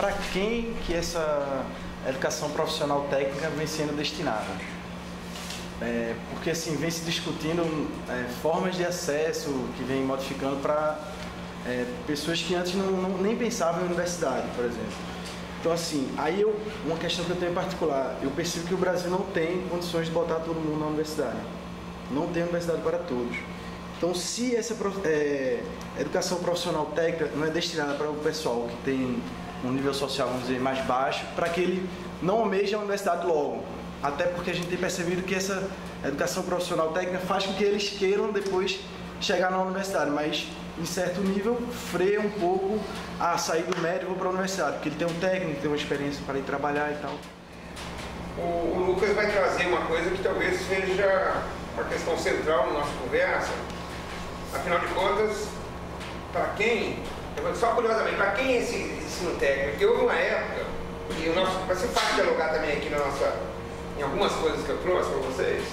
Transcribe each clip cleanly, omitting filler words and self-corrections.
para quem que essa educação profissional técnica vem sendo destinada. Porque assim, vem se discutindo formas de acesso que vem modificando para pessoas que antes nem pensavam em universidade, por exemplo. Então assim, uma questão que eu tenho em particular, eu percebo que o Brasil não tem condições de botar todo mundo na universidade. Não tem universidade para todos. Então, se essa educação profissional técnica não é destinada para o pessoal que tem um nível social, vamos dizer, mais baixo, para que ele não almeje a universidade logo. Até porque a gente tem percebido que essa educação profissional técnica faz com que eles queiram depois chegar na universidade, mas em certo nível freia um pouco a sair do médio e vou para a universidade, porque ele tem um técnico, tem uma experiência para ir trabalhar e tal. O Lucas vai trazer uma coisa que talvez seja uma questão central na nossa conversa. Afinal de contas, para quem, só curiosamente, para quem é esse ensino técnico? Porque houve uma época, e vai ser fácil dialogar também aqui em algumas coisas que eu trouxe para vocês,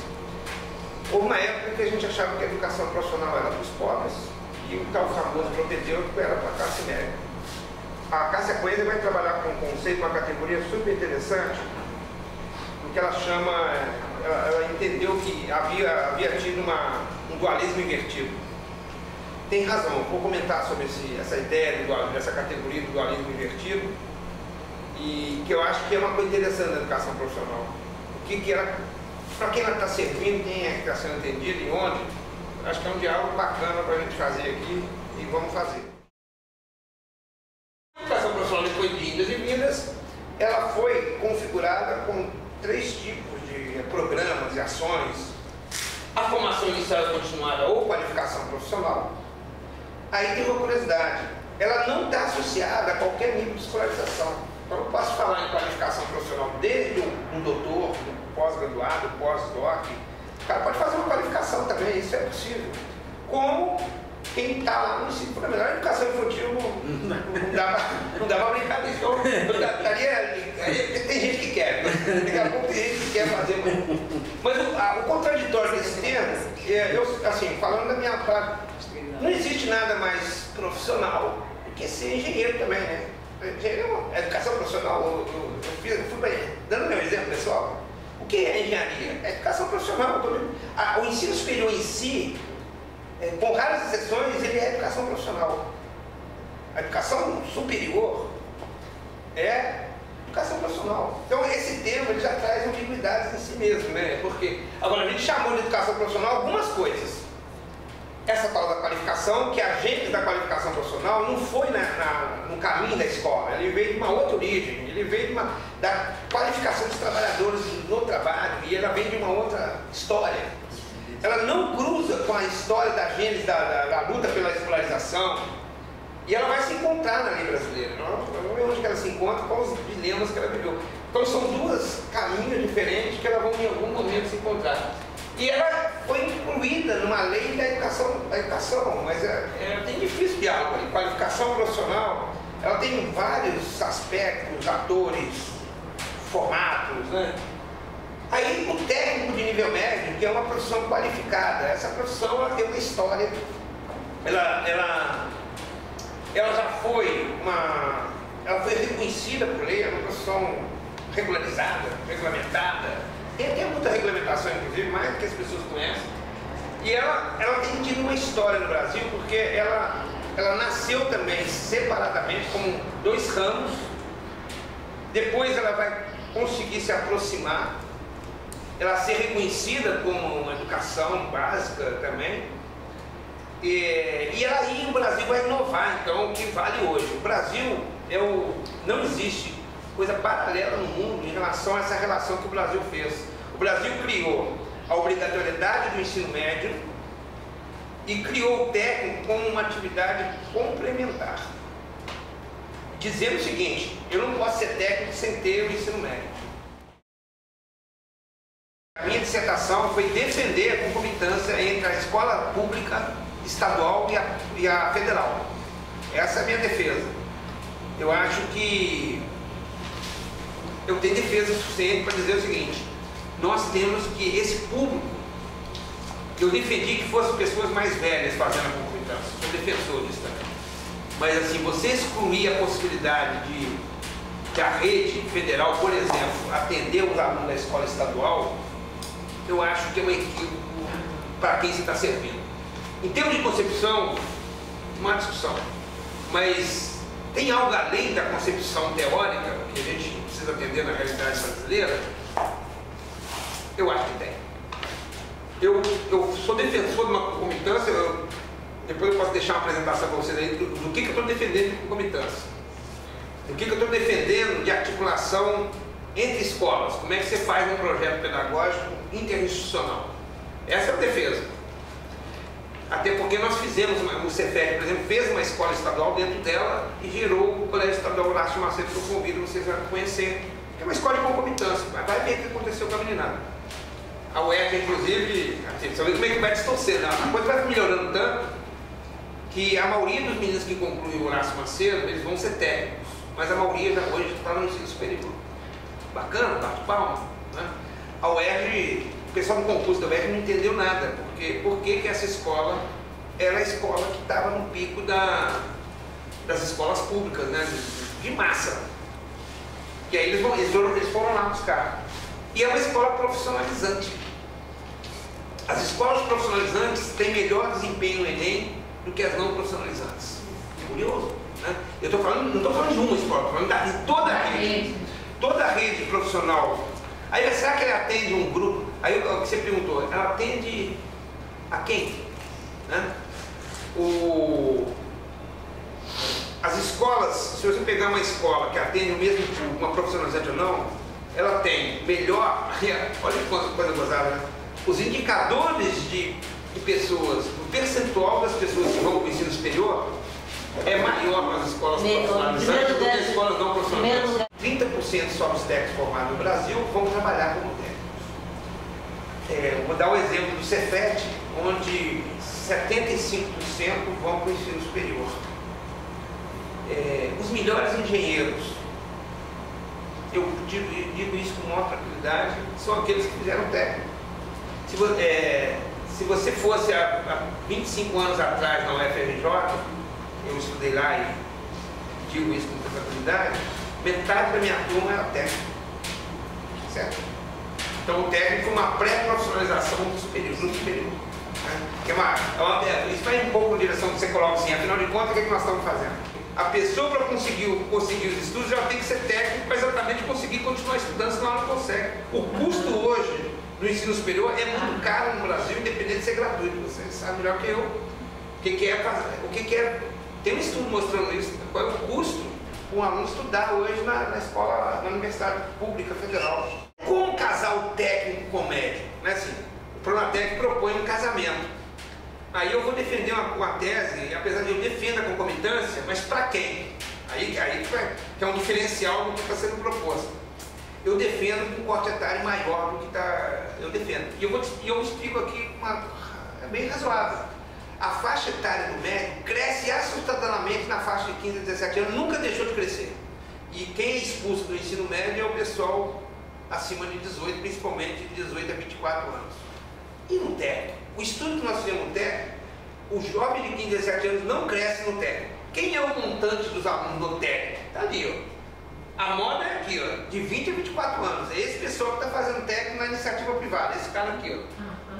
houve uma época que a gente achava que a educação profissional era para os pobres e o tal famoso propedêutico era para a classe média. A Cássia Coelho vai trabalhar com um conceito, uma categoria super interessante, porque ela chama, ela entendeu que havia tido um dualismo invertido. Tem razão, vou comentar sobre essa ideia dessa categoria do dualismo invertido, e que eu acho que é uma coisa interessante da educação profissional. Para quem ela está servindo, quem é que está sendo entendido e onde, acho que é um diálogo bacana para a gente fazer aqui e vamos fazer. A educação profissional, depois de indas e vindas, ela foi configurada com 3 tipos de programas e ações: a formação inicial e continuada ou qualificação profissional. Aí tem uma curiosidade, ela não está associada a qualquer nível de escolarização. Então eu posso falar em qualificação profissional desde um doutor, um pós-graduado, pós-doc. O cara pode fazer uma qualificação também, isso é possível. Como quem está lá no ensino fundamental, a educação infantil não dá para brincar disso. Tem gente que quer, daqui a pouco tem gente que quer fazer. Mas o contraditório desse termo, assim, falando da minha parte, não existe nada mais profissional do que ser engenheiro também, né? Educação profissional, dando meu exemplo pessoal, o que é engenharia? É educação profissional. O ensino superior em si, com raras exceções, ele é educação profissional. A educação superior é educação profissional. Então esse termo ele já traz ambiguidades em si mesmo, né? Porque agora a gente chamou de educação profissional algumas coisas. Essa tal da qualificação, que a gente da qualificação profissional não foi no caminho da escola, ele veio de uma outra origem, ele veio da qualificação dos trabalhadores no trabalho, e ela vem de uma outra história. Ela não cruza com a história da gênese da luta pela escolarização, e ela vai se encontrar na lei brasileira. Vamos ver onde que ela se encontra, quais os dilemas que ela viveu. Então são 2 caminhos diferentes que elas vão em algum momento se encontrar. E ela foi incluída numa lei da educação, mas tem difícil diálogo. A qualificação profissional, ela tem vários aspectos, atores, formatos, né? Aí o técnico de nível médio, que é uma profissão qualificada, essa profissão ela tem uma história, ela já foi ela foi reconhecida por lei, é uma profissão regularizada, regulamentada. Tem muita regulamentação, inclusive, mais do que as pessoas conhecem. E ela tem tido uma história no Brasil, porque ela nasceu também separadamente, como 2 ramos. Depois ela vai conseguir se aproximar, ela ser reconhecida como uma educação básica também. E aí o Brasil vai inovar, então, o que vale hoje. O Brasil, não existe coisa paralela no mundo em relação a essa relação que o Brasil fez. O Brasil criou a obrigatoriedade do ensino médio e criou o técnico como uma atividade complementar, dizendo o seguinte: eu não posso ser técnico sem ter o ensino médio. A minha dissertação foi defender a concomitância entre a escola pública estadual e a federal. Essa é a minha defesa. Eu acho que eu tenho defesa suficiente para dizer o seguinte: nós temos que esse público, eu defendi que fossem pessoas mais velhas fazendo a concomitância, sou defensor disso também. Mas assim, você excluir a possibilidade de que a rede federal, por exemplo, atender os alunos da escola estadual, eu acho que é um equívoco para quem se está servindo. Em termos de concepção, uma discussão, mas tem algo além da concepção teórica que a gente precisa atender na realidade brasileira? Eu acho que tem. Eu sou defensor de uma concomitância, depois eu posso deixar uma apresentação para vocês aí do que eu estou defendendo de concomitância. Do que eu estou defendendo de articulação entre escolas. Como é que você faz um projeto pedagógico interinstitucional? Essa é a defesa. Até porque nós fizemos, o Cefet, por exemplo, fez uma escola estadual dentro dela e gerou o Colégio Estadual Horácio Macedo, que eu convido vocês a conhecer. É uma escola de concomitância, mas vai ver o que aconteceu com a meninada. A UERJ, inclusive, você vê como é que vai distorcer, né? A coisa vai melhorando tanto que a maioria dos meninos que concluem o Horácio Macedo, eles vão ser técnicos, mas a maioria já hoje está no ensino superior. Bacana, bate palma, né? A UERJ, o pessoal do concurso da UERJ não entendeu nada, porque por que essa escola era a escola que estava no pico das escolas públicas, né? De massa. E aí eles foram lá buscar. E é uma escola profissionalizante. As escolas profissionalizantes têm melhor desempenho no Enem do que as não profissionalizantes. Curioso, né? Eu não estou falando de uma escola, estou falando de toda a rede. Toda a rede profissional. Aí, será que ela atende um grupo? Aí, o que você perguntou, ela atende a quem? Né? As escolas, se você pegar uma escola que atende o mesmo público, uma profissionalizante ou não, ela tem melhor, olha que coisa gozada, né? Os indicadores de pessoas, o percentual das pessoas que vão para o ensino superior é maior nas escolas profissionalizantes do que as escolas não profissionalizantes. 30% só dos técnicos formados no Brasil vão trabalhar como técnicos. Vou dar o exemplo do Cefet, onde 75% vão para o ensino superior. Os melhores engenheiros, eu digo isso com maior tranquilidade, são aqueles que fizeram técnico. Se você fosse há 25 anos atrás na UFRJ, eu estudei lá e digo isso com tranquilidade, metade da minha turma era técnico. Certo? Então o técnico é uma pré-profissionalização do superior. Né? Isso vai um pouco na direção que você coloca assim, afinal de contas, o que nós estamos fazendo? A pessoa, para conseguir os estudos, já tem que ser técnico para exatamente conseguir continuar estudando, senão ela não consegue. O custo hoje do ensino superior é muito caro no Brasil, independente de ser gratuito. Você sabe melhor que eu o que é. Tem um estudo mostrando isso, qual é o custo para um aluno estudar hoje na escola, na Universidade Pública Federal. Como casar o técnico com o médico? Né? Assim, o Pronatec propõe um casamento. Aí eu vou defender uma tese, apesar de eu defender a concomitância, mas para quem? Aí que é um diferencial do que está sendo proposto. Eu defendo com um corte etário maior do que está. Eu defendo. E eu explico aqui é bem razoável. A faixa etária do médico cresce assustadoramente na faixa de 15 a 17 anos, nunca deixou de crescer. E quem é expulso do ensino médio é o pessoal acima de 18, principalmente de 18 a 24 anos. E no técnico? O estudo que nós fizemos no técnico, o jovem de 15 a 17 anos não cresce no técnico. Quem é o montante dos alunos no técnico? Está ali, ó. A moda é aqui, ó, de 20 a 24 anos. É esse pessoal que está fazendo técnico na iniciativa privada, esse cara aqui, ó.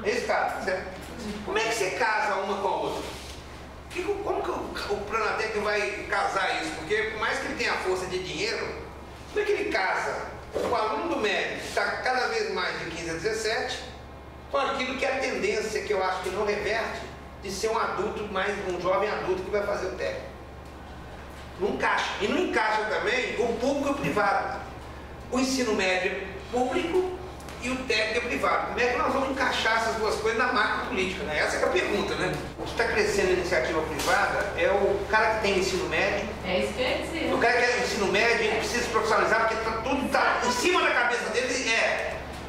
Esse cara, certo? Como é que você casa uma com a outra? Como que o Pronatec vai casar isso? Porque por mais que ele tenha força de dinheiro, como é que ele casa o aluno do médio, que está cada vez mais de 15 a 17, com aquilo que é a tendência, que eu acho que não reverte, de ser um adulto, um jovem adulto que vai fazer o técnico? Não encaixa. E não encaixa também o público e o privado. O ensino médio é público e o técnico é privado. Como é que nós vamos encaixar essas duas coisas na macro política? Né? Essa é a pergunta, né? O que está crescendo na iniciativa privada é o cara que tem ensino médio. É isso que eu ia dizer. O cara que tem ensino médio, ele precisa se profissionalizar, porque tudo está em cima da cabeça dele.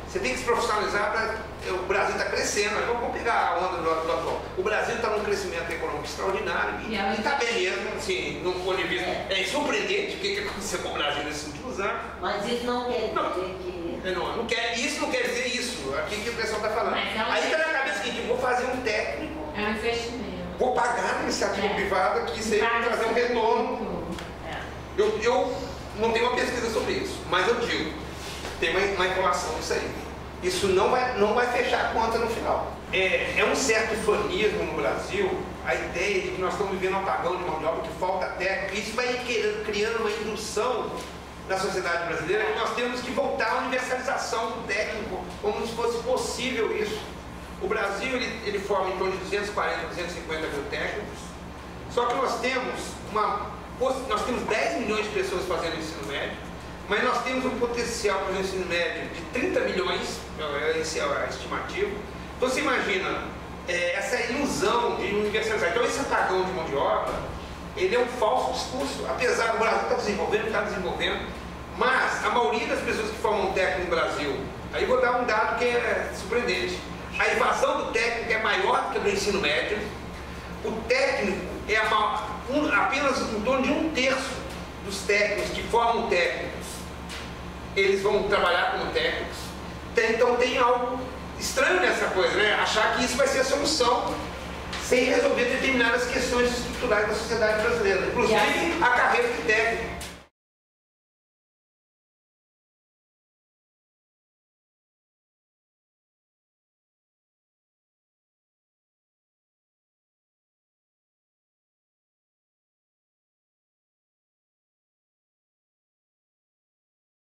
Você tem que se profissionalizar para. O Brasil está crescendo, vamos pegar a onda do atual. O Brasil está num crescimento econômico extraordinário e está bem mesmo, assim, num ponto de vista. É surpreendente o que aconteceu com o Brasil nesses últimos anos. Mas isso não quer dizer que. Isso não quer dizer isso, aqui que o pessoal está falando. Aí está na cabeça o seguinte: vou fazer um técnico. É um investimento. Vou pagar na iniciativa privada, que isso aí vai trazer um retorno. Eu não tenho uma pesquisa sobre isso, mas eu digo, tem uma enrolação nisso aí. Isso não vai fechar a conta no final. É um certo fanismo no Brasil, a ideia de que nós estamos vivendo um apagão de mão de obra, que falta técnico, isso vai criando uma indução na sociedade brasileira, que nós temos que voltar à universalização do técnico, como se fosse possível isso. O Brasil, ele forma em torno de 240, 250 mil técnicos, só que nós temos 10 milhões de pessoas fazendo ensino médio, mas nós temos um potencial para o ensino médio de 30 milhões, esse é a estimativa. Então você imagina essa ilusão de universalizar. Então esse apagão de mão de obra, ele é um falso discurso, apesar do Brasil estar desenvolvendo, mas a maioria das pessoas que formam técnico no Brasil, aí vou dar um dado que é surpreendente, a evasão do técnico é maior do que a do ensino médio, o técnico é apenas em torno de 1/3 dos técnicos que formam técnicos, eles vão trabalhar como técnicos. Então tem algo estranho nessa coisa, né? Achar que isso vai ser a solução sem resolver determinadas questões estruturais da sociedade brasileira, inclusive a carreira de técnico.